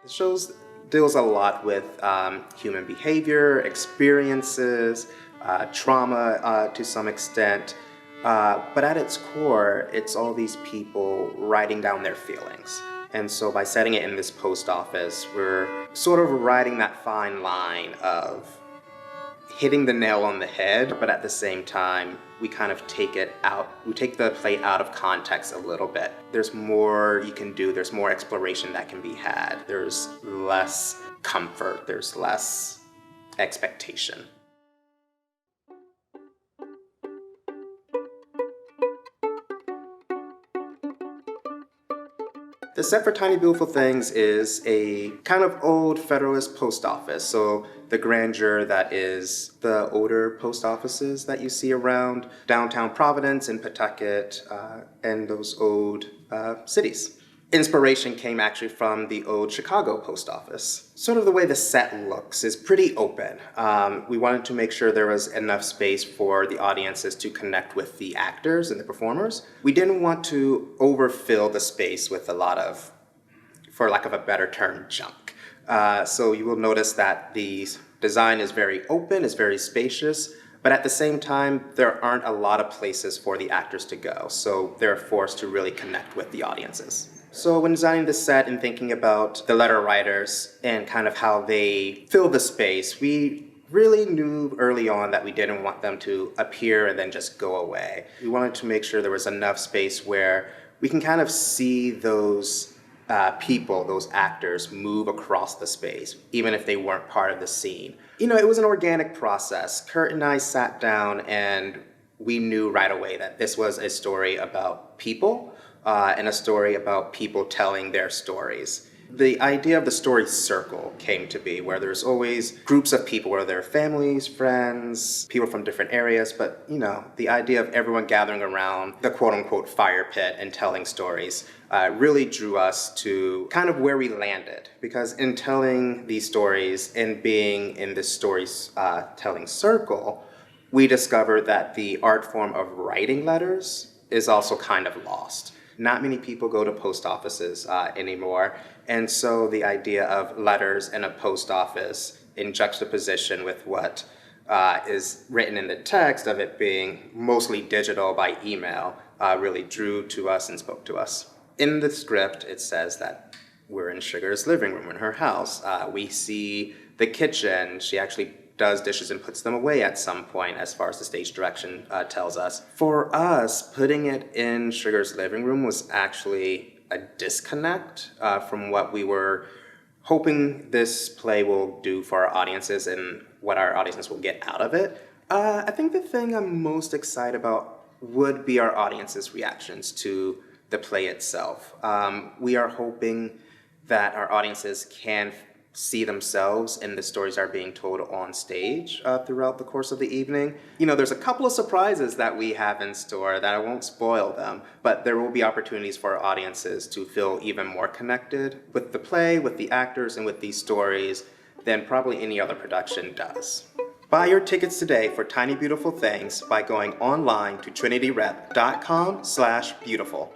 The show deals a lot with human behavior, experiences, trauma to some extent, but at its core, it's all these people writing down their feelings. And so by setting it in this post office, we're sort of riding that fine line of hitting the nail on the head, but at the same time, we kind of take the play out of context a little bit. There's more you can do, there's more exploration that can be had, there's less comfort, there's less expectation. The set for Tiny Beautiful Things is a kind of old Federalist post office. So the grandeur that is the older post offices that you see around downtown Providence and Pawtucket and those old cities. Inspiration came actually from the old Chicago post office. Sort of the way the set looks is pretty open. We wanted to make sure there was enough space for the audiences to connect with the actors and the performers. We didn't want to overfill the space with a lot of, for lack of a better term, junk. So you will notice that the design is very open, it's very spacious, but at the same time, there aren't a lot of places for the actors to go. So they're forced to really connect with the audiences. So when designing the set and thinking about the letter writers and kind of how they fill the space, we really knew early on that we didn't want them to appear and then just go away. We wanted to make sure there was enough space where we can kind of see those people, those actors, move across the space, even if they weren't part of the scene. You know, it was an organic process. Kurt and I sat down and we knew right away that this was a story about people, and a story about people telling their stories. The idea of the story circle came to be, where there's always groups of people, whether they're families, friends, people from different areas, but you know, the idea of everyone gathering around the quote-unquote fire pit and telling stories really drew us to kind of where we landed. Because in telling these stories and being in this storytelling circle, we discovered that the art form of writing letters is also kind of lost. Not many people go to post offices anymore, and so the idea of letters in a post office in juxtaposition with what is written in the text of it being mostly digital by email really drew to us and spoke to us. In the script, it says that we're in Sugar's living room in her house. We see the kitchen. She actually does dishes and puts them away at some point, as far as the stage direction tells us. For us, putting it in Sugar's living room was actually a disconnect from what we were hoping this play will do for our audiences and what our audiences will get out of it. I think the thing I'm most excited about would be our audience's reactions to the play itself. We are hoping that our audiences can see themselves in the stories that are being told on stage throughout the course of the evening. You know, there's a couple of surprises that we have in store that I won't spoil them, but there will be opportunities for our audiences to feel even more connected with the play, with the actors, and with these stories than probably any other production does. Buy your tickets today for Tiny Beautiful Things by going online to trinityrep.com/beautiful.